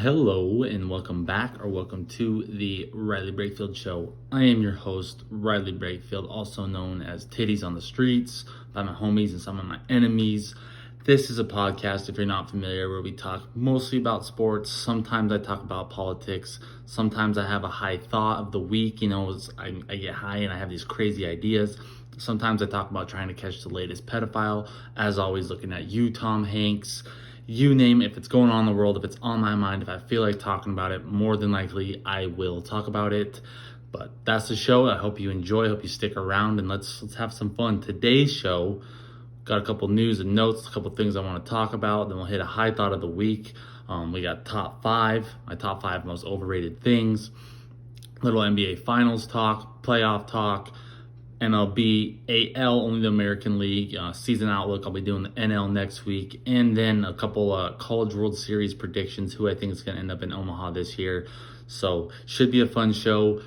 Hello and welcome back or welcome to the Riley Brakefield Show. I am your host, Riley Brakefield, also known as Titties on the Streets by my homies and some of my enemies. This is a podcast, if you're not familiar, where we talk mostly about sports. Sometimes I talk about politics. Sometimes I have a high thought of the week. I get high and I have these crazy ideas. Sometimes I talk about trying to catch the latest pedophile. As always, looking at you, Tom Hanks. You name it, if it's going on in the world, if it's on my mind, if I feel like talking about it, more than likely I will talk about it. But that's the show. I hope you enjoy. I hope you stick around and let's have some fun. Today's show got a couple news and notes, a couple things I want to talk about. Then we'll hit a high thought of the week. We got my top five most overrated things, little NBA Finals talk, playoff talk, MLB, AL, only the American League, season outlook. I'll be doing the NL next week. And then a couple College World Series predictions, who I think is going to end up in Omaha this year. So should be a fun show.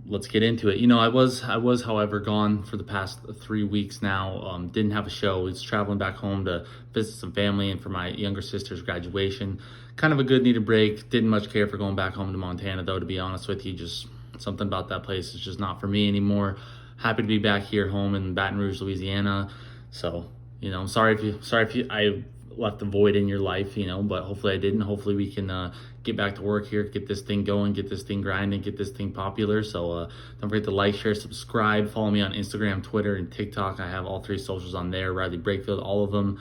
Let's get into it. I was, however, gone for the past 3 weeks now. Didn't have a show. Was traveling back home to visit some family and for my younger sister's graduation. Kind of a good needed break. Didn't much care for going back home to Montana, though, to be honest with you. Just something about that place is just not for me anymore. Happy to be back here home in Baton Rouge, Louisiana. So, I'm sorry if I left a void in your life, but hopefully I didn't. Hopefully we can get back to work here, get this thing going, get this thing grinding, get this thing popular. So don't forget to like, share, subscribe. Follow me on Instagram, Twitter, and TikTok. I have all three socials on there, Riley Brakefield, all of them.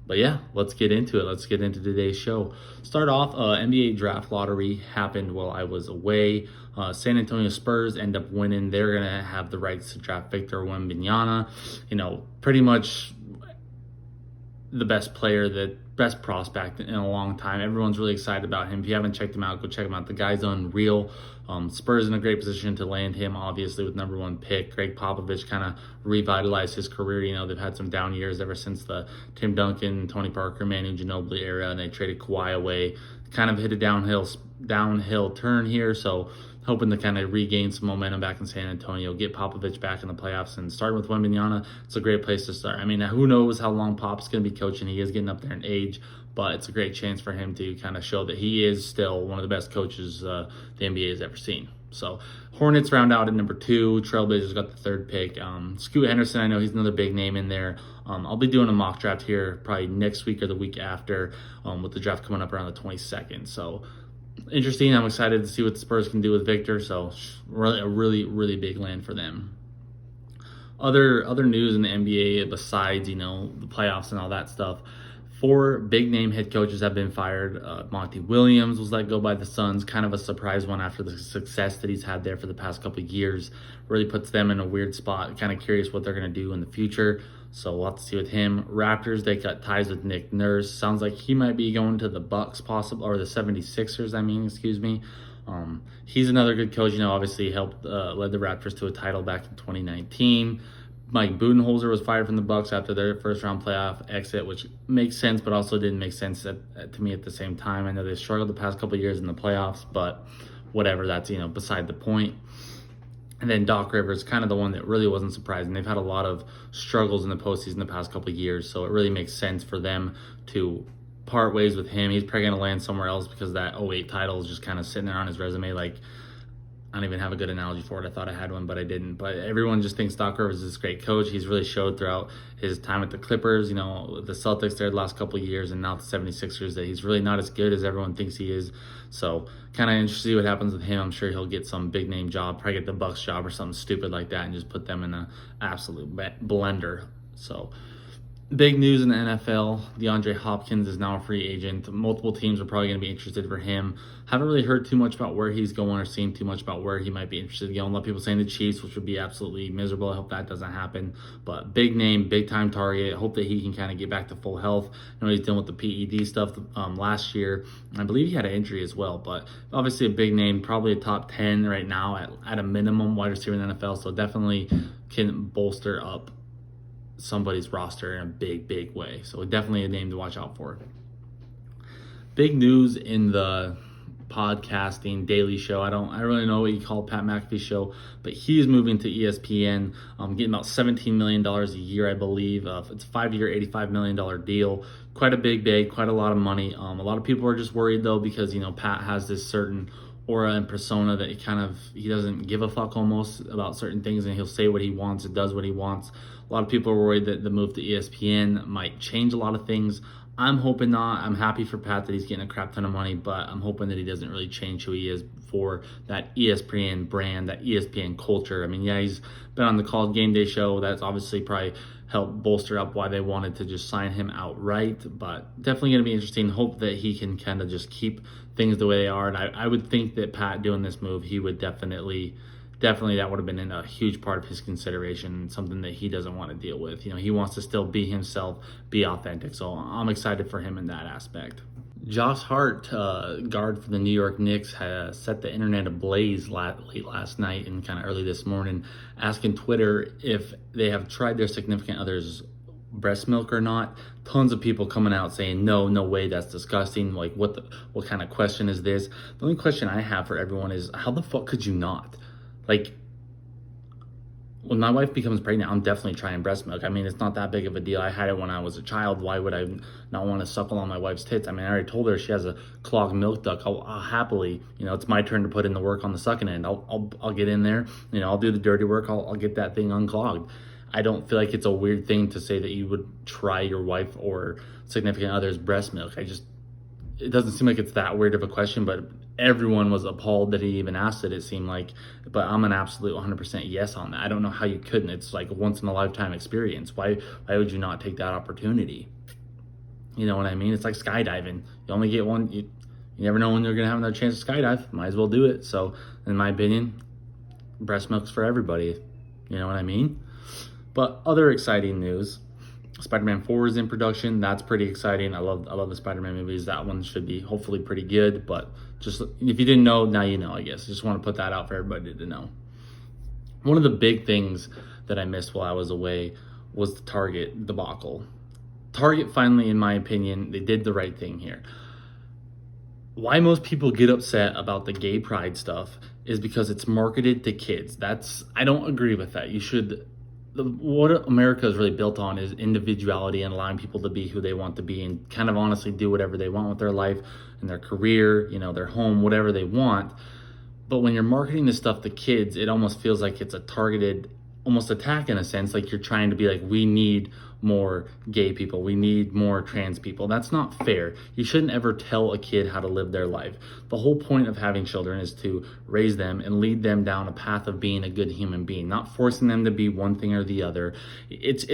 But yeah, let's get into it. Let's get into today's show. Start off, NBA draft lottery happened while I was away. San Antonio Spurs end up winning. They're going to have the rights to draft Victor Wembanyama. Pretty much the best prospect in a long time. Everyone's really excited about him. If you haven't checked him out, go check him out. The guy's unreal. Spurs in a great position to land him, obviously, with number one pick. Greg Popovich kind of revitalized his career. They've had some down years ever since the Tim Duncan, Tony Parker, Manu Ginobili era, and they traded Kawhi away. Kind of hit a downhill turn here, so hoping to kind of regain some momentum back in San Antonio, get Popovich back in the playoffs, and starting with Wembanyama, it's a great place to start. I mean, who knows how long Pop's going to be coaching. He is getting up there in age, but it's a great chance for him to kind of show that he is still one of the best coaches the NBA has ever seen. So Hornets round out at number 2. Trailblazers got the third pick. Scoot Henderson, I know he's another big name in there. I'll be doing a mock draft here probably next week or the week after, with the draft coming up around the 22nd. So interesting. I'm excited to see what the Spurs can do with Victor. So really, a really big land for them. Other news in the NBA besides, the playoffs and all that stuff. 4 big name head coaches have been fired. Monty Williams was let go by the Suns. Kind of a surprise one after the success that he's had there for the past couple of years. Really puts them in a weird spot. Kind of curious what they're going to do in the future. So we'll have to see with him. Raptors, they cut ties with Nick Nurse. Sounds like he might be going to the Bucks possible, or the 76ers, excuse me. He's another good coach. Obviously helped led the Raptors to a title back in 2019. Mike Budenholzer was fired from the Bucks after their first round playoff exit, which makes sense, but also didn't make sense to me at the same time. I know they struggled the past couple of years in the playoffs, but whatever, that's beside the point. And then Doc Rivers, kind of the one that really wasn't surprising. They've had a lot of struggles in the postseason the past couple of years, so it really makes sense for them to part ways with him. He's probably going to land somewhere else because that 08 title is just kind of sitting there on his resume. I don't even have a good analogy for it. I thought I had one, but I didn't. But everyone just thinks Doc Rivers is this great coach. He's really showed throughout his time at the Clippers, the Celtics there the last couple of years, and now the 76ers, that he's really not as good as everyone thinks he is. So kind of interested to see what happens with him. I'm sure he'll get some big name job, probably get the Bucks job or something stupid like that, and just put them in an absolute blender. So big news in the NFL, DeAndre Hopkins is now a free agent. Multiple teams are probably going to be interested for him. Haven't really heard too much about where he's going or seen too much about where he might be interested in going. A lot of people saying the Chiefs, which would be absolutely miserable. I hope that doesn't happen. But big name, big time target. Hope that he can kind of get back to full health. I know he's dealing with the PED stuff last year. I believe he had an injury as well. But obviously a big name, probably a top 10 right now at a minimum wide receiver in the NFL. So definitely can bolster up somebody's roster in a big way. So definitely a name to watch out for. Big news in the podcasting, daily show. I don't really know what you call Pat McAfee's show, but he's moving to ESPN, getting about $17 million a year, I believe. It's a 5-year, $85 million deal. Quite a big day, quite a lot of money. A lot of people are just worried though, because, Pat has this certain aura and persona that he doesn't give a fuck almost about certain things, and he'll say what he wants and does what he wants. A lot of people are worried that the move to ESPN might change a lot of things. I'm hoping not. I'm happy for Pat that he's getting a crap ton of money, but I'm hoping that he doesn't really change who he is for that ESPN brand, that ESPN culture. I mean, yeah, he's been on the College Game Day show. That's obviously probably helped bolster up why they wanted to just sign him outright, but definitely going to be interesting. Hope that he can kind of just keep things the way they are. And I would think that Pat doing this move, he would definitely that would have been a huge part of his consideration, something that he doesn't want to deal with. He wants to still be himself, be authentic. So I'm excited for him in that aspect. Josh Hart, guard for the New York Knicks, set the internet ablaze late last night and kind of early this morning, asking Twitter if they have tried their significant other's breast milk or not. Tons of people coming out saying, no way, that's disgusting. Like, what kind of question is this? The only question I have for everyone is, how the fuck could you not? Like, when my wife becomes pregnant, I'm definitely trying breast milk. I mean, it's not that big of a deal. I had it when I was a child. Why would I not want to suckle on my wife's tits? I mean, I already told her she has a clogged milk duct. I'll happily, it's my turn to put in the work on the sucking end. I'll get in there. I'll do the dirty work. I'll get that thing unclogged. I don't feel like it's a weird thing to say that you would try your wife or significant other's breast milk. It doesn't seem like it's that weird of a question, but everyone was appalled that he even asked it seemed like. But I'm an absolute 100% yes on that. I don't know how you couldn't. It's like a once in a lifetime experience. Why would you not take that opportunity? You know what I mean? It's like skydiving. You only get one. You never know when you're gonna have another chance to skydive. Might as well do it. So in my opinion, breast milk's for everybody. You know what I mean? But other exciting news. Spider-Man 4 is in production. That's pretty exciting. I love the Spider-Man movies. That one should be hopefully pretty good. But just if you didn't know, now you know, I guess. Just want to put that out for everybody to know. One of the big things that I missed while I was away was the Target debacle. Target finally, in my opinion, they did the right thing here. Why most people get upset about the gay pride stuff is because it's marketed to kids. I don't agree with that. What America is really built on is individuality and allowing people to be who they want to be and kind of honestly do whatever they want with their life and their career, their home, whatever they want. But when you're marketing this stuff to kids, it almost feels like it's a targeted almost attack in a sense, like you're trying to be like, we need more gay people, we need more trans people. That's not fair. You shouldn't ever tell a kid how to live their life. The whole point of having children is to raise them and lead them down a path of being a good human being, not forcing them to be one thing or the other. It's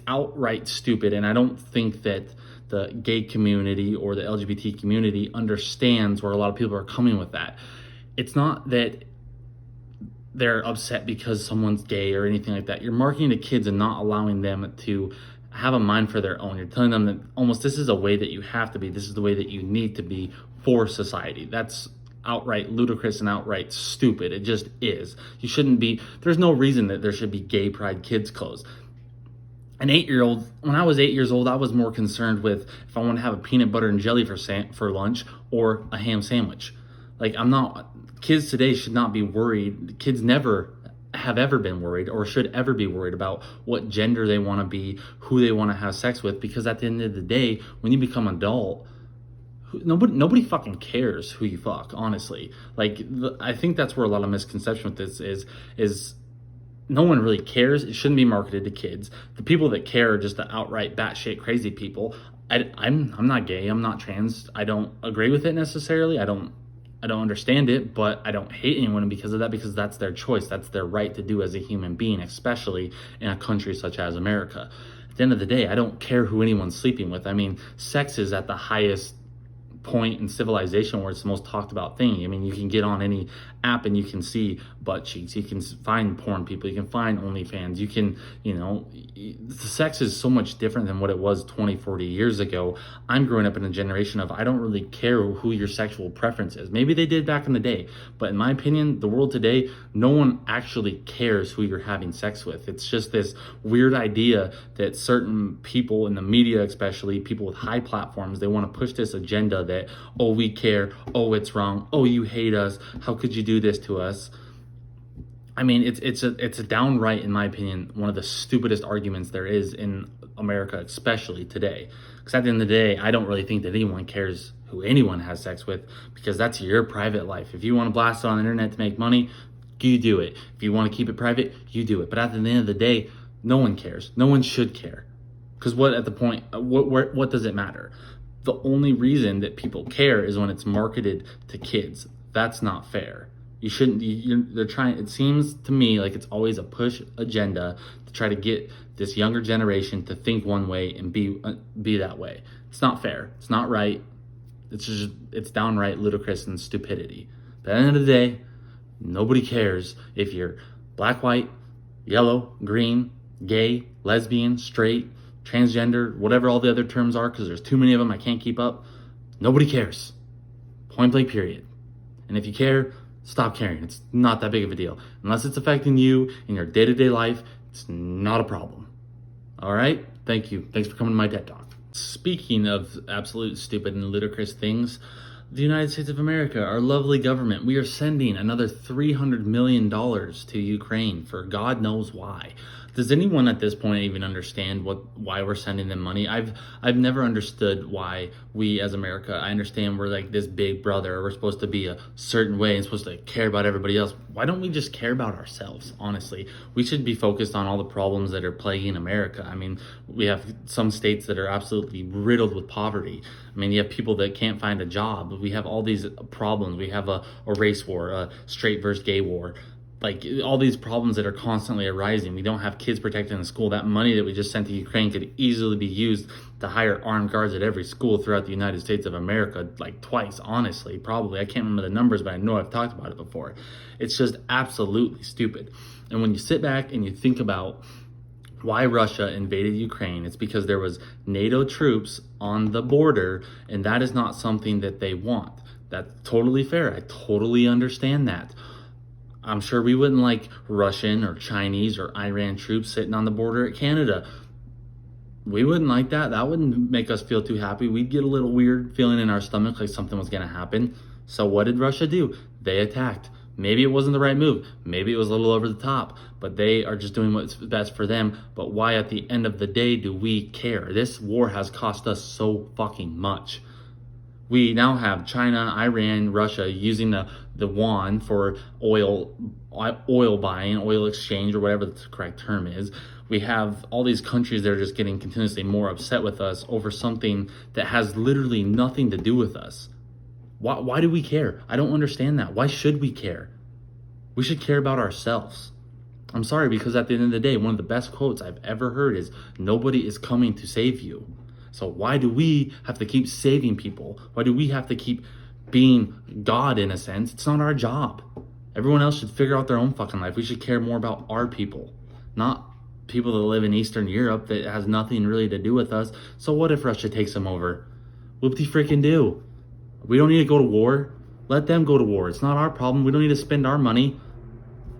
outright stupid, and I don't think that the gay community or the LGBT community understands where a lot of people are coming with that. It's not that they're upset because someone's gay or anything like that. You're marketing to kids and not allowing them to have a mind for their own. You're telling them that almost this is a way that you have to be. This is the way that you need to be for society. That's outright ludicrous and outright stupid. It just is. You shouldn't be. There's no reason that there should be gay pride kids clothes. When I was 8 years old, I was more concerned with if I want to have a peanut butter and jelly for lunch or a ham sandwich. Kids today should not be worried. Kids never have ever been worried or should ever be worried about what gender they want to be, who they want to have sex with, because at the end of the day, when you become an adult, nobody fucking cares who you fuck, honestly. I think that's where a lot of misconception with this is no one really cares. It shouldn't be marketed to kids. The people that care are just the outright batshit crazy people. I'm not gay. I'm not trans. I don't agree with it necessarily. I don't understand it, but I don't hate anyone because of that, because that's their choice. That's their right to do as a human being, especially in a country such as America. At the end of the day, I don't care who anyone's sleeping with. I mean, sex is at the highest point in civilization where it's the most talked about thing. I mean, you can get on any app and you can see butt cheeks. You can find porn people. You can find OnlyFans. You can, the sex is so much different than what it was 20, 40 years ago. I'm growing up in a generation of I don't really care who your sexual preference is. Maybe they did back in the day, but in my opinion, the world today, no one actually cares who you're having sex with. It's just this weird idea that certain people in the media, especially people with high platforms, they want to push this agenda with it. Oh, we care. Oh, it's wrong. Oh, you hate us. How could you do this to us? I mean, it's a downright, in my opinion, one of the stupidest arguments there is in America, especially today. Because at the end of the day, I don't really think that anyone cares who anyone has sex with, because that's your private life. If you want to blast it on the internet to make money, you do it. If you want to keep it private, you do it. But at the end of the day, no one cares. No one should care. Because what does it matter? The only reason that people care is when it's marketed to kids. That's not fair. You shouldn't. They're trying. It seems to me like it's always a push agenda to try to get this younger generation to think one way and be that way. It's not fair. It's not right. It's downright ludicrous and stupidity. But at the end of the day, nobody cares if you're black, white, yellow, green, gay, lesbian, straight, transgender, whatever all the other terms are, because there's too many of them. I can't keep up. Nobody cares. Point blank, period. And if you care, stop caring. It's not that big of a deal. Unless it's affecting you in your day-to-day life, it's not a problem. All right? Thank you. Thanks for coming to my TED Talk. Speaking of absolute stupid and ludicrous things, the United States of America, our lovely government, we are sending another $300 million to Ukraine for God knows why. Does anyone at this point even understand why we're sending them money? I've never understood why we as America, I understand we're like this big brother, we're supposed to be a certain way and supposed to care about everybody else. Why don't we just care about ourselves, honestly? We should be focused on all the problems that are plaguing America. I mean, we have some states that are absolutely riddled with poverty. I mean, you have people that can't find a job. We have all these problems. We have a race war, a straight versus gay war. Like all these problems that are constantly arising. We don't have kids protected in school. That money that we just sent to Ukraine could easily be used to hire armed guards at every school throughout the United States of America, like twice, honestly, probably. I can't remember the numbers, but I know I've talked about it before. It's just absolutely stupid. And when you sit back and you think about why Russia invaded Ukraine, it's because there was NATO troops on the border, and that is not something that they want. That's totally fair. I totally understand that. I'm sure we wouldn't like Russian or Chinese or Iran troops sitting on the border at Canada. We wouldn't like that. That wouldn't make us feel too happy. We'd get a little weird feeling in our stomach like something was going to happen. So what did Russia do? They attacked. Maybe it wasn't the right move. Maybe it was a little over the top, but they are just doing what's best for them. But why at the end of the day do we care? This war has cost us so fucking much. We now have China, Iran, Russia using the yuan for oil buying, oil exchange, or whatever the correct term is. We have all these countries that are just getting continuously more upset with us over something that has literally nothing to do with us. Why do we care? I don't understand that. Why should we care? We should care about ourselves. I'm sorry, because at the end of the day, one of the best quotes I've ever heard is, "Nobody is coming to save you." So why do we have to keep saving people? Why do we have to keep being God in a sense? It's not our job. Everyone else should figure out their own fucking life. We should care more about our people, not people that live in Eastern Europe that has nothing really to do with us. So what if Russia takes them over? Whoop-de-freaking-do. We don't need to go to war. Let them go to war. It's not our problem. We don't need to spend our money.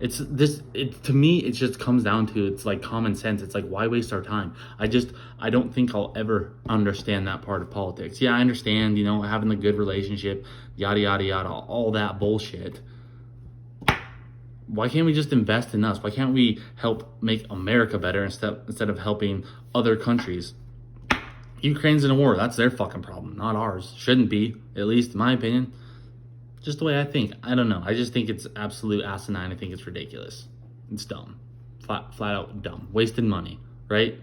To me, it just comes down to, it's like common sense. It's like, why waste our time? I don't think I'll ever understand that part of politics. Yeah, I understand, having a good relationship, yada, yada, yada, all that bullshit. Why can't we just invest in us? Why can't we help make America better instead of helping other countries? Ukraine's in a war. That's their fucking problem, not ours. Shouldn't be, at least in my opinion. Just the way I think. I don't know. I just think it's absolute asinine. I think it's ridiculous. It's dumb. Flat out dumb. Wasting money, right?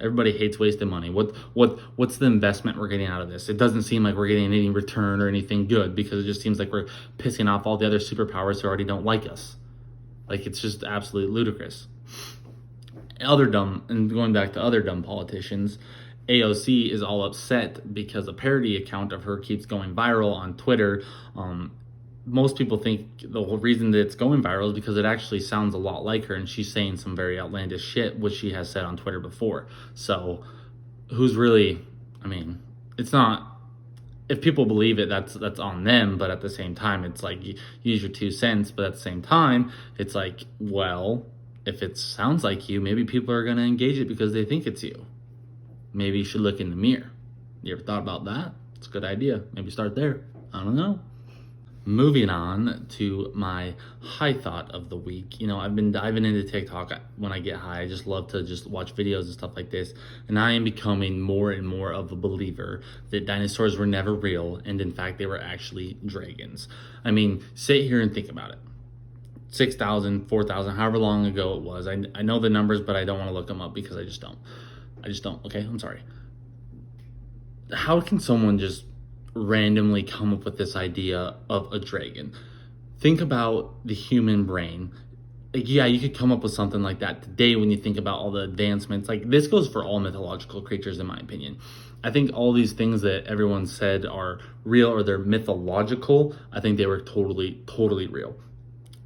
Everybody hates wasting money. What's the investment we're getting out of this? It doesn't seem like we're getting any return or anything good, because it just seems like we're pissing off all the other superpowers who already don't like us. Like, it's just absolutely ludicrous. And going back to other dumb politicians, AOC is all upset because a parody account of her keeps going viral on Twitter. Most people think the whole reason that it's going viral is because it actually sounds a lot like her, and she's saying some very outlandish shit, which she has said on Twitter before. So who's really, it's not, if people believe it, that's on them, but at the same time, it's like, use your 2 cents, but at the same time, it's like, well, if it sounds like you, maybe people are going to engage it because they think it's you. Maybe you should look in the mirror. You ever thought about that? It's a good idea. Maybe start there. I don't know. Moving on to my high thought of the week. I've been diving into TikTok when I get high. I just love to just watch videos and stuff like this. And I am becoming more and more of a believer that dinosaurs were never real. And in fact, they were actually dragons. I mean, sit here and think about it. 6,000, 4,000, however long ago it was. I know the numbers, but I don't want to look them up because I just don't. Okay, I'm sorry. How can someone just randomly come up with this idea of a dragon? Think about the human brain. Like, yeah, you could come up with something like that today when you think about all the advancements. Like, this goes for all mythological creatures, in my opinion. I think all these things that everyone said are real or they're mythological, I think they were totally, totally real.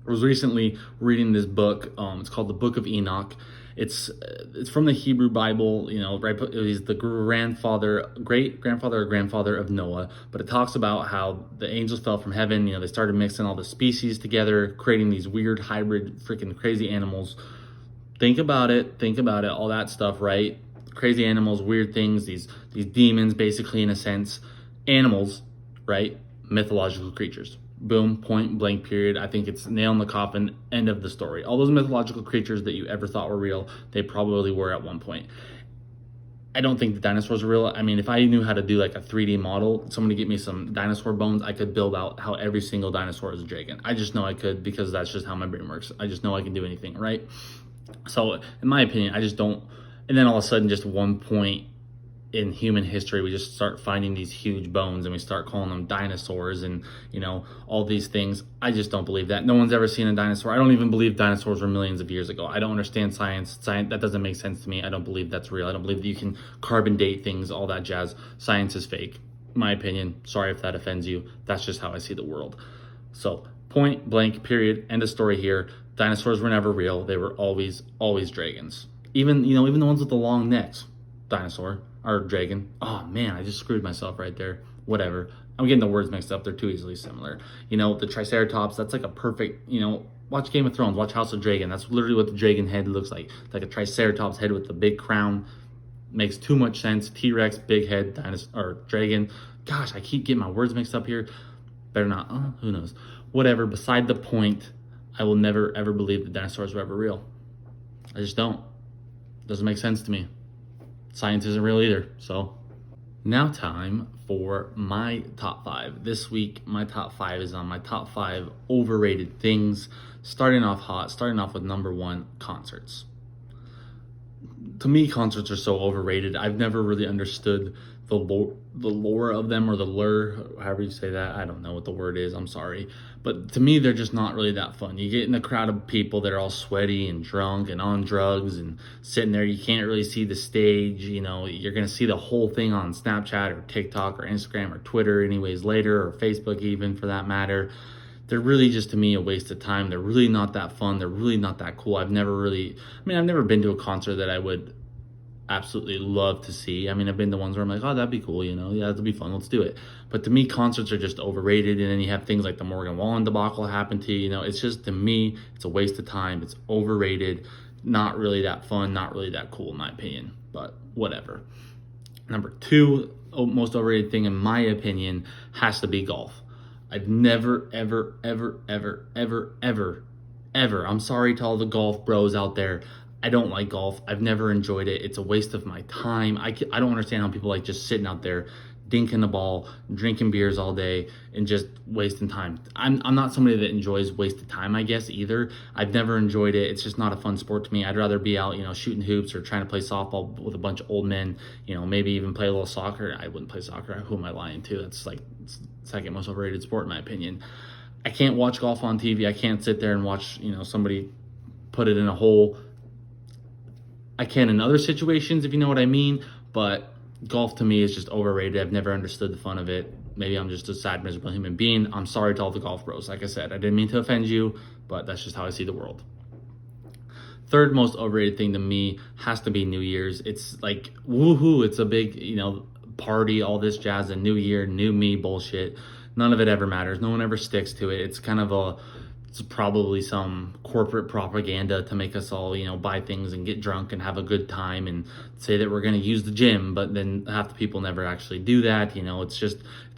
I was recently reading this book. It's called the Book of Enoch. It's from the Hebrew Bible. Right? He's the great grandfather or grandfather of Noah. But it talks about how the angels fell from heaven. They started mixing all the species together, creating these weird hybrid, freaking crazy animals. Think about it. All that stuff, right? Crazy animals, weird things. These demons, basically, in a sense, animals, right? Mythological creatures. Boom, point blank, period. I think it's nail in the coffin, end of the story. All those mythological creatures that you ever thought were real, they probably were at one point. I don't think the dinosaurs are real. I mean, if I knew how to do like a 3D model, somebody get me some dinosaur bones, I could build out how every single dinosaur is a dragon. I just know I could because that's just how my brain works. I just know I can do anything, right? So in my opinion, I just don't. And then all of a sudden, just one point in human history, we just start finding these huge bones and we start calling them dinosaurs and all these things. I just don't believe that. No one's ever seen a dinosaur. I don't even believe dinosaurs were millions of years ago. I don't understand science. That doesn't make sense to me. I don't believe that's real. I don't believe that you can carbon date things, all that jazz. Science is fake, in my opinion. Sorry if that offends you. That's just how I see the world. So point blank, period, end of story here. Dinosaurs were never real. They were always dragons. Even the ones with the long necks, dinosaur or dragon. Oh man, I just screwed myself right there. Whatever. I'm getting the words mixed up. They're too easily similar. The Triceratops, that's like a perfect, watch Game of Thrones, watch House of Dragon. That's literally what the dragon head looks like. It's like a Triceratops head with the big crown. Makes too much sense. T-Rex, big head, dinosaur, or dragon. Gosh, I keep getting my words mixed up here. Better not. Who knows? Whatever. Beside the point, I will never, ever believe that dinosaurs were ever real. I just don't. Doesn't make sense to me. Science isn't real either. So now time for my top 5. This week, my top 5 is on my top 5 overrated things. Starting off hot, starting off with number 1, concerts. To me, concerts are so overrated. I've never really understood the lore of them, or the lure, however you say that. I don't know what the word is. I'm sorry. But to me, they're just not really that fun. You get in a crowd of people that are all sweaty and drunk and on drugs and sitting there. You can't really see the stage. You're going to see the whole thing on Snapchat or TikTok or Instagram or Twitter anyways later, or Facebook even for that matter. They're really just, to me, a waste of time. They're really not that fun. They're really not that cool. I've never been to a concert that I would absolutely love to see. I've been to ones where I'm like, oh, that'd be cool, yeah, that'd be fun, let's do it. But to me, concerts are just overrated. And then you have things like the Morgan Wallen debacle happen to you. It's just, to me, it's a waste of time. It's overrated, not really that fun, not really that cool in my opinion, but whatever. Number 2 most overrated thing in my opinion has to be golf. I've never, ever, I'm sorry to all the golf bros out there, I don't like golf. I've never enjoyed it. It's a waste of my time. I don't understand how people like just sitting out there, dinking the ball, drinking beers all day, and just wasting time. I'm not somebody that enjoys wasted time, I guess, either. I've never enjoyed it. It's just not a fun sport to me. I'd rather be out, shooting hoops or trying to play softball with a bunch of old men, maybe even play a little soccer. I wouldn't play soccer. Who am I lying to? That's like second most overrated sport in my opinion. I can't watch golf on TV. I can't sit there and watch, somebody put it in a hole. I can in other situations, if you know what I mean, but golf to me is just overrated. I've never understood the fun of it. Maybe I'm just a sad, miserable human being. I'm sorry to all the golf bros. Like I said, I didn't mean to offend you, but that's just how I see the world. Third most overrated thing to me has to be New Year's. It's like, woohoo, it's a big, party, all this jazz, and New Year, new me bullshit. None of it ever matters. No one ever sticks to it. It's kind of It's probably some corporate propaganda to make us all, buy things and get drunk and have a good time and say that we're going to use the gym, but then half the people never actually do that. It's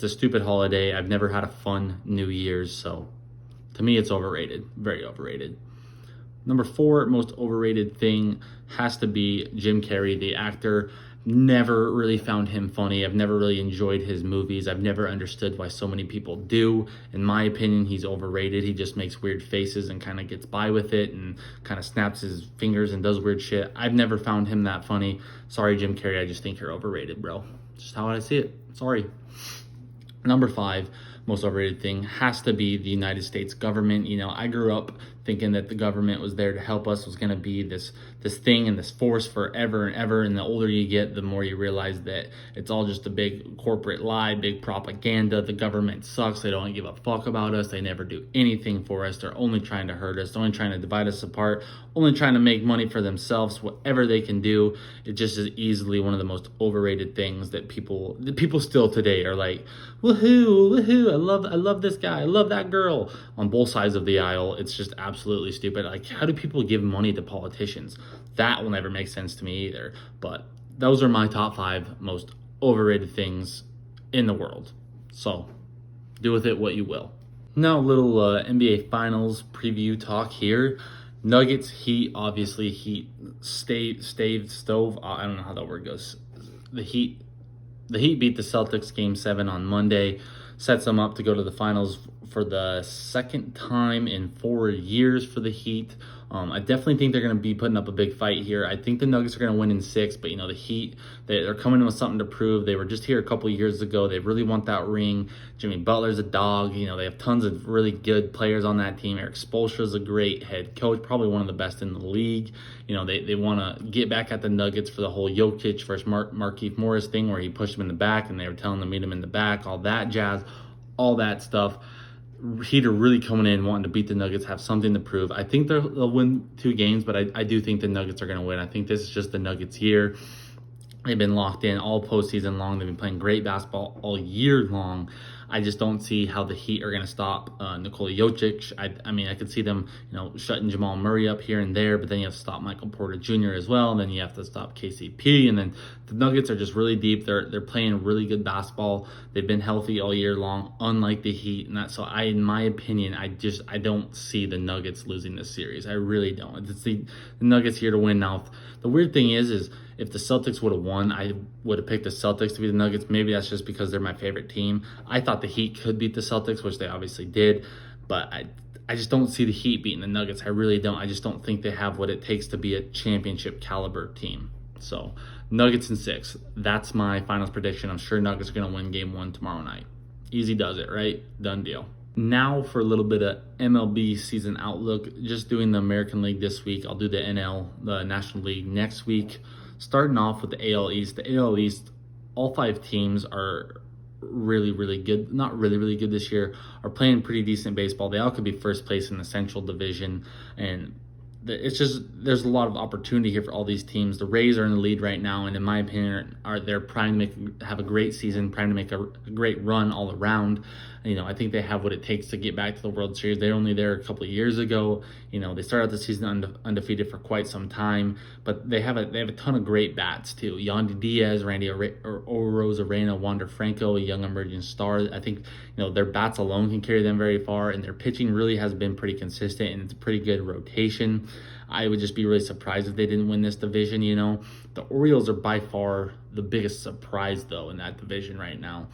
a stupid holiday. I've never had a fun New Year's, so to me, it's overrated, very overrated. Number 4 most overrated thing has to be Jim Carrey, the actor. Never really found him funny. I've never really enjoyed his movies. I've never understood why so many people do. In my opinion, he's overrated. He just makes weird faces and kind of gets by with it and kind of snaps his fingers and does weird shit. I've never found him that funny. Sorry, Jim Carrey. I just think you're overrated, bro. Just how I see it. Sorry. Number 5 most overrated thing has to be the United States government. I grew up thinking that the government was there to help us, was going to be this thing and this force forever and ever. And the older you get, the more you realize that it's all just a big corporate lie, big propaganda. The government sucks. They don't give a fuck about us. They never do anything for us. They're only trying to hurt us. They're only trying to divide us apart, only trying to make money for themselves, whatever they can do. It just is easily one of the most overrated things that people still today are like, woohoo, woohoo, I love this guy, I love that girl. On both sides of the aisle, it's just absolutely stupid. Like, how do people give money to politicians? That will never make sense to me either. But those are my top 5 most overrated things in the world. So do with it what you will. Now a little NBA Finals preview talk here. Nuggets, Heat, obviously Heat, stove. I don't know how that word goes. The Heat beat the Celtics Game 7 on Monday, sets them up to go to the finals for the second time in 4 years for the Heat. I definitely think they're going to be putting up a big fight here. I think the Nuggets are going to win in 6, but the Heat, they're coming in with something to prove. They were just here a couple years ago. They really want that ring. Jimmy Butler's a dog. They have tons of really good players on that team. Eric Spoelstra's a great head coach, probably one of the best in the league. They want to get back at the Nuggets for the whole Jokic versus Markieff Morris thing where he pushed him in the back and they were telling them to meet him in the back, all that jazz, all that stuff. Heat are really coming in wanting to beat the Nuggets, have something to prove. I think they'll win 2 games, but I do think the Nuggets are going to win. I think this is just the Nuggets' year. They've been locked in all postseason long. They've been playing great basketball all year long. I just don't see how the Heat are going to stop Nikola Jokic. I could see them, shutting Jamal Murray up here and there, but then you have to stop Michael Porter Jr. as well. And then you have to stop KCP. And then the Nuggets are just really deep. They're playing really good basketball. They've been healthy all year long, unlike the Heat. And so in my opinion, I don't see the Nuggets losing this series. I really don't. It's the Nuggets here to win. Now, the weird thing is if the Celtics would have won, I would have picked the Celtics to be the Nuggets. Maybe that's just because they're my favorite team. I thought the Heat could beat the Celtics, which they obviously did, but I just don't see the Heat beating the Nuggets. I really don't. I just don't think they have what it takes to be a championship caliber team. So Nuggets in 6. That's my finals prediction. I'm sure Nuggets are going to win Game 1 tomorrow night. Easy does it, right? Done deal. Now for a little bit of MLB season outlook. Just doing the American League this week. I'll do the NL, the National League, next week. Starting off with the AL East. The AL East, all 5 teams are really, really good. Not really, really good this year. Are playing pretty decent baseball. They all could be first place in the Central Division. And it's just, there's a lot of opportunity here for all these teams. The Rays are in the lead right now, and in my opinion, they're primed to have a great season, primed to make a great run all around. I think they have what it takes to get back to the World Series. They were only there a couple of years ago. They started out the season undefeated for quite some time, but they have a ton of great bats too. Yandy Diaz, Randy Arozarena, Wander Franco, a young emerging star. I think their bats alone can carry them very far, and their pitching really has been pretty consistent, and it's a pretty good rotation. I would just be really surprised if they didn't win this division. The Orioles are by far the biggest surprise though in that division right now.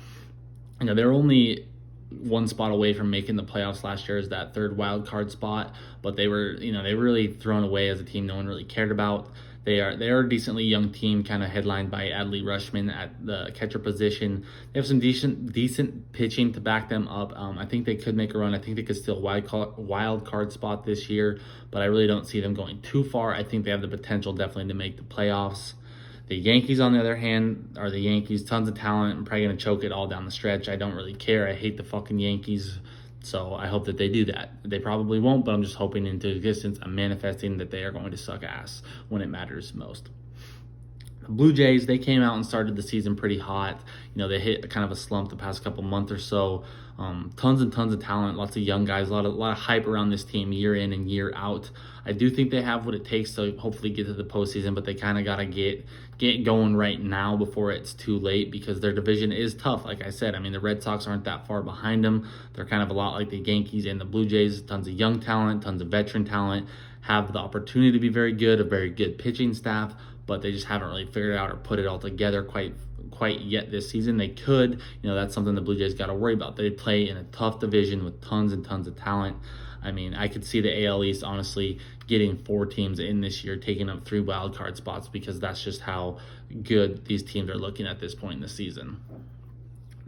They're only 1 spot away from making the playoffs last year, as that 3rd wild card spot, but they were really thrown away as a team no one really cared about. They are a decently young team, kind of headlined by Adley Rutschman at the catcher position. They have some decent pitching to back them up. I think they could make a run. I think they could steal wild card spot this year, but I really don't see them going too far. I think they have the potential definitely to make the playoffs. The Yankees, on the other hand, are the Yankees. Tons of talent. I'm probably going to choke it all down the stretch. I don't really care. I hate the fucking Yankees. So I hope that they do that. They probably won't, but I'm just hoping into existence. I'm manifesting that they are going to suck ass when it matters most. Blue Jays, they came out and started the season pretty hot. They hit kind of a slump the past couple months or so. Tons and tons of talent, lots of young guys, a lot of hype around this team year in and year out. I do think they have what it takes to hopefully get to the postseason, but they kind of got to get going right now before it's too late, because their division is tough. Like I said, I mean, the Red Sox aren't that far behind them. They're kind of a lot like the Yankees and the Blue Jays. Tons of young talent, tons of veteran talent, have the opportunity to be very good, a very good pitching staff, but they just haven't really figured out or put it all together quite yet this season. They could. That's something the Blue Jays got to worry about. They play in a tough division with tons and tons of talent. I mean, I could see the AL East honestly getting 4 teams in this year, taking up 3 wild card spots, because that's just how good these teams are looking at this point in the season.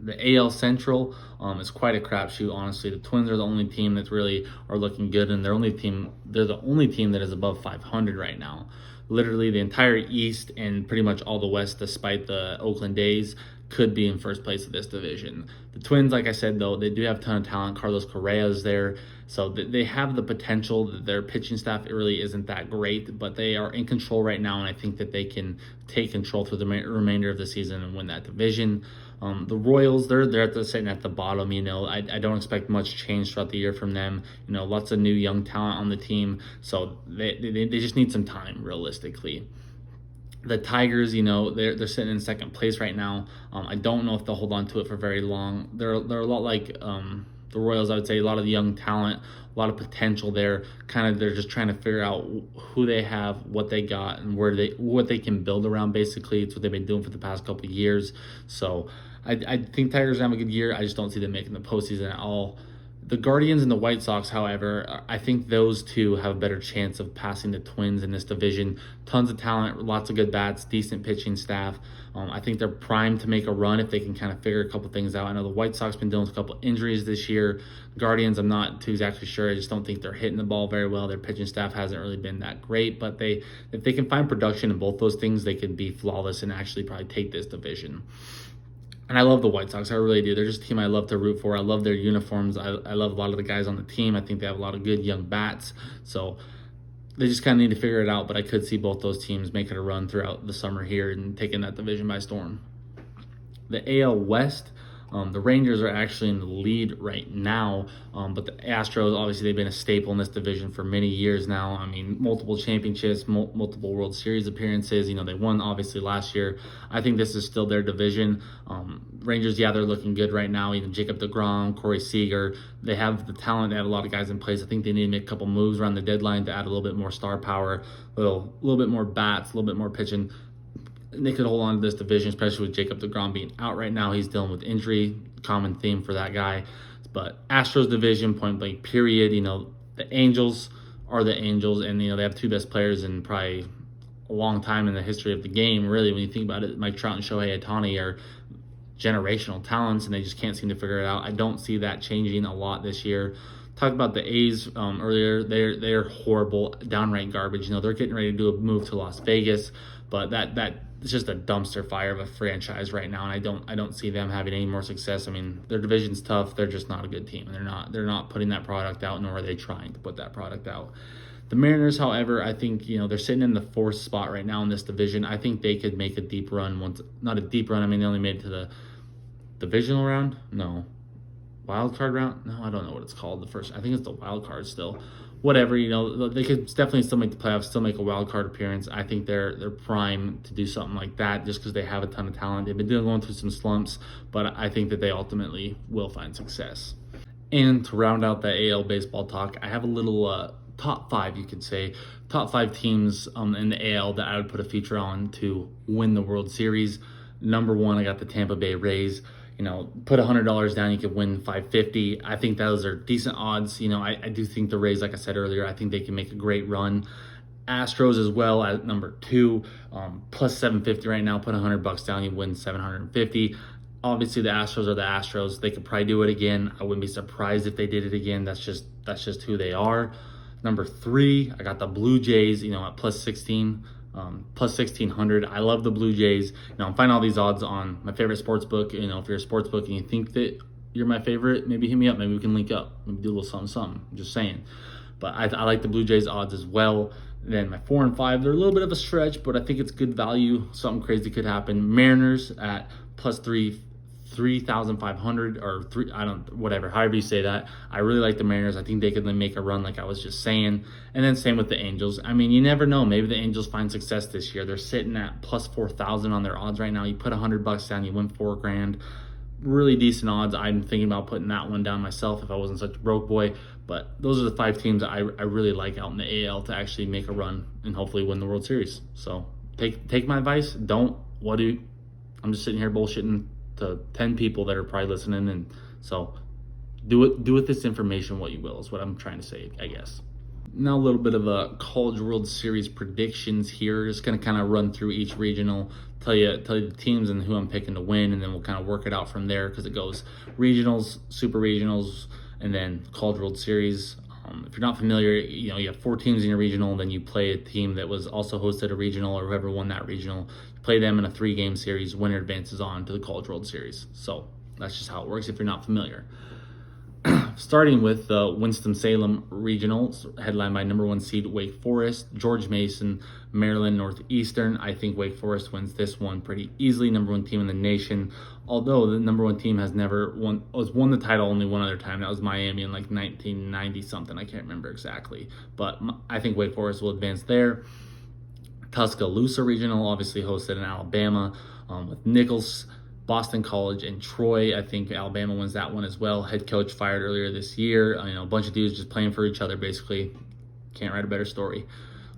The AL Central is quite a crapshoot, honestly. The Twins are the only team that really are looking good, and they're the only team that is above 500 right now. Literally the entire East and pretty much all the West, despite the Oakland A's, could be in first place of this division. The Twins, like I said, though, they do have a ton of talent. Carlos Correa is there, so they have the potential. Their pitching staff really isn't that great, but they are in control right now, and I think that they can take control through the remainder of the season and win that division. The Royals, they're sitting at the bottom. I don't expect much change throughout the year from them. Lots of new young talent on the team, so they just need some time, realistically. The Tigers, they're sitting in second place right now. I don't know if they'll hold on to it for very long. They're a lot like the Royals, I would say. A lot of young talent, a lot of potential there. They're just trying to figure out who they have, what they got, and what they can build around. Basically, it's what they've been doing for the past couple of years. So I think Tigers have a good year. I just don't see them making the postseason at all. The Guardians and the White Sox, however, I think those two have a better chance of passing the Twins in this division. Tons of talent, lots of good bats, decent pitching staff. I think they're primed to make a run if they can kind of figure a couple things out. I know the White Sox been dealing with a couple injuries this year. Guardians, I'm not too exactly sure. I just don't think they're hitting the ball very well. Their pitching staff hasn't really been that great, but if they can find production in both those things, they could be flawless and actually probably take this division. And I love the White Sox. I really do. They're just a team I love to root for. I love their uniforms. I love a lot of the guys on the team. I think they have a lot of good young bats. So they just kind of need to figure it out. But I could see both those teams making a run throughout the summer here and taking that division by storm. The AL West, the Rangers are actually in the lead right now, but the Astros, obviously, they've been a staple in this division for many years now. I mean, multiple championships, multiple World Series appearances. They won, obviously, last year. I think this is still their division. Rangers, they're looking good right now. Jacob deGrom, Corey Seager, they have the talent. They have a lot of guys in place. I think they need to make a couple moves around the deadline to add a little bit more star power, a little bit more bats, a little bit more pitching. And they could hold on to this division, especially with Jacob deGrom being out right now. He's dealing with injury, common theme for that guy. But Astros division, point blank, period. The Angels are the Angels, and they have 2 best players in probably a long time in the history of the game. Really, when you think about it, Mike Trout and Shohei Ohtani are generational talents, and they just can't seem to figure it out. I don't see that changing a lot this year. Talked about the A's earlier. They're horrible, downright garbage. They're getting ready to do a move to Las Vegas, but that it's just a dumpster fire of a franchise right now, and I don't see them having any more success. I mean, their division's tough. They're just not a good team, and they're not putting that product out, nor are they trying to put that product out. The Mariners, however, I think they're sitting in the 4th spot right now in this division. I think they could make a deep run not a deep run. I mean, they only made it to the divisional round. No. Wild card round? No, I don't know what it's called. I think it's the wild card still. Whatever, they could definitely still make the playoffs, still make a wild card appearance. I think they're prime to do something like that just because they have a ton of talent. They've been going through some slumps, but I think that they ultimately will find success. And to round out the AL baseball talk, I have a little top 5, you could say, top 5 teams in the AL that I would put a feature on to win the World Series. Number 1, I got the Tampa Bay Rays. Put $100 down, you could win $550. I think those are decent odds. I do think the Rays, like I said earlier, I think they can make a great run. Astros as well at number 2, plus $750 right now. Put $100 down, you win $750. Obviously, the Astros are the Astros. They could probably do it again. I wouldn't be surprised if they did it again. That's just who they are. Number 3, I got the Blue Jays. At plus 16. Plus 1,600. I love the Blue Jays. I'm finding all these odds on my favorite sports book. If you're a sports book and you think that you're my favorite, maybe hit me up. Maybe we can link up. Maybe do a little something. I'm just saying. But I like the Blue Jays odds as well. Then my 4 and 5, they're a little bit of a stretch, but I think it's good value. Something crazy could happen. Mariners at plus 3,500 or three, I don't, whatever, however you say that. I really like the Mariners. I think they could make a run, like I was just saying. And then same with the Angels. I mean, you never know. Maybe the Angels find success this year. They're sitting at plus 4,000 on their odds right now. You put $100 down, you win $4,000. Really decent odds. I'm thinking about putting that one down myself if I wasn't such a broke boy. But those are the 5 teams I really like out in the AL to actually make a run and hopefully win the World Series. So take my advice. I'm just sitting here bullshitting to 10 people that are probably listening, and so do with this information what you will is what I'm trying to say, I guess. Now a little bit of a College World Series predictions here. Just gonna kind of run through each regional, tell you the teams and who I'm picking to win, and then we'll kind of work it out from there because it goes regionals, super regionals, and then College World Series. If you're not familiar, you have 4 teams in your regional, then you play a team that was also hosted a regional or whoever won that regional. You play them in a 3-game series. Winner advances on to the College World Series. So that's just how it works if you're not familiar. Starting with the Winston-Salem Regionals, headlined by number 1 seed Wake Forest, George Mason, Maryland Northeastern. I think Wake Forest wins this one pretty easily. Number 1 team in the nation. Although the number 1 team has never won the title only one other time. That was Miami in like 1990 something. I can't remember exactly. But I think Wake Forest will advance there. Tuscaloosa Regional, obviously hosted in Alabama with Nichols, Boston College, and Troy. I think Alabama wins that one as well. Head coach fired earlier this year. A bunch of dudes just playing for each other, basically. Can't write a better story.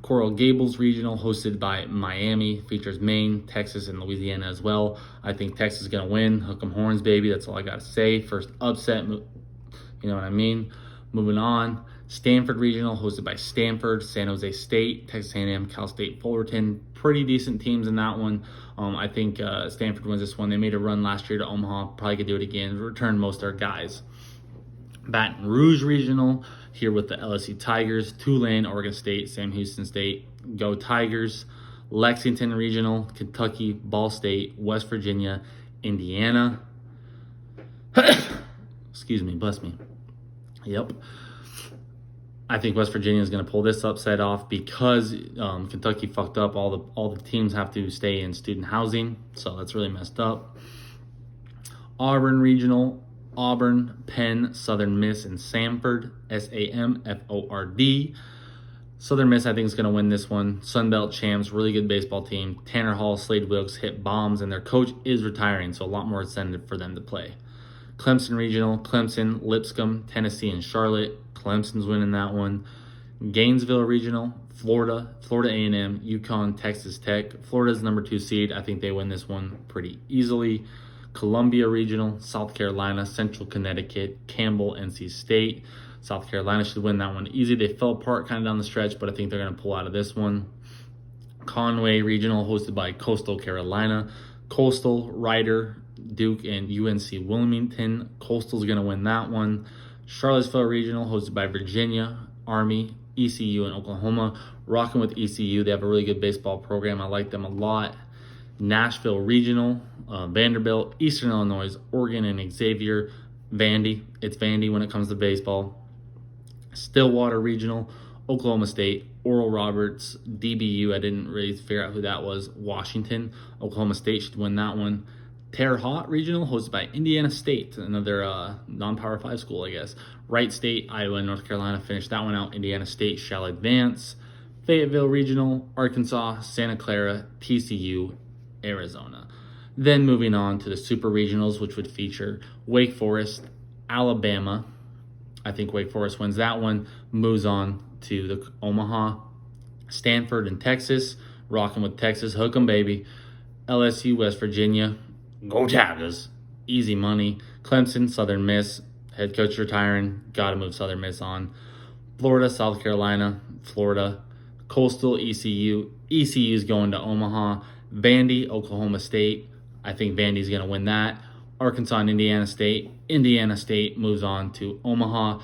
Coral Gables Regional, hosted by Miami, features Maine, Texas, and Louisiana as well. I think Texas is going to win. Hook 'em horns, baby. That's all I got to say. First upset, you know what I mean? Moving on. Stanford Regional, hosted by Stanford, San Jose State, Texas A&M, Cal State Fullerton. Pretty decent teams in that one. I think Stanford wins this one. They made a run last year to Omaha. Probably could do it again. Return most of their guys. Baton Rouge Regional, here with the LSU Tigers, Tulane, Oregon State, Sam Houston State. Go Tigers. Lexington Regional, Kentucky, Ball State, West Virginia, Indiana. Excuse me, bless me. Yep. I think West Virginia is going to pull this upset off because Kentucky fucked up. All the teams have to stay in student housing, so that's really messed up. Auburn Regional, Auburn, Penn, Southern Miss, and Samford, Samford. Southern Miss, I think, is going to win this one. Sunbelt champs, really good baseball team. Tanner Hall, Slade Wilkes hit bombs, and their coach is retiring, so a lot more incentive for them to play. Clemson Regional, Clemson, Lipscomb, Tennessee, and Charlotte. Clemson's winning that one. Gainesville Regional, Florida A&M, UConn, Texas Tech. Florida's number 2 seed. I think they win this one pretty easily. Columbia Regional, South Carolina, Central Connecticut, Campbell, NC State. South Carolina should win that one easy. They fell apart kind of down the stretch, but I think they're going to pull out of this one. Conway Regional, hosted by Coastal Carolina. Coastal, Rider, Duke, and UNC Wilmington. Coastal's going to win that one. Charlottesville Regional, hosted by Virginia, Army, ECU, and Oklahoma. Rocking with ECU. They have a really good baseball program. I like them a lot. Nashville Regional, Vanderbilt, Eastern Illinois, Oregon, and Xavier. Vandy. It's Vandy when it comes to baseball. Stillwater Regional, Oklahoma State, Oral Roberts, DBU. I didn't really figure out who that was. Washington. Oklahoma State should win that one. Terre Haute Regional, hosted by Indiana State, another non-Power 5 school, I guess. Wright State, Iowa, and North Carolina finished that one out. Indiana State shall advance. Fayetteville Regional, Arkansas, Santa Clara, TCU, Arizona. Then moving on to the Super Regionals, which would feature Wake Forest, Alabama. I think Wake Forest wins that one. Moves on to the Omaha, Stanford, and Texas. Rocking with Texas. Hook 'em, baby. LSU, West Virginia. Go Tigers. Easy money. Clemson, Southern Miss. Head coach retiring. Got to move Southern Miss on. Florida, South Carolina. Florida. Coastal, ECU. ECU's going to Omaha. Vandy, Oklahoma State. I think Vandy's going to win that. Arkansas and Indiana State. Indiana State moves on to Omaha.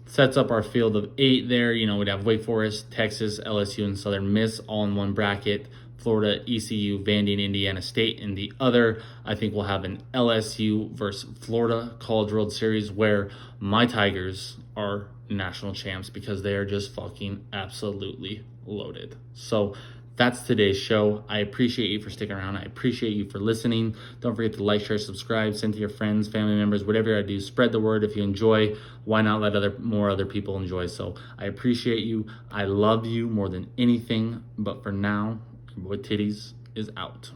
Sets up our field of 8 there. We'd have Wake Forest, Texas, LSU, and Southern Miss all in one bracket. Florida, ECU, Vandy, and Indiana State. In the other, I think we'll have an LSU versus Florida College World Series where my Tigers are national champs because they are just fucking absolutely loaded. So that's today's show. I appreciate you for sticking around. I appreciate you for listening. Don't forget to like, share, subscribe, send to your friends, family members, whatever I do. Spread the word. If you enjoy, why not let more other people enjoy? So I appreciate you. I love you more than anything. But for now, your boy Titties is out.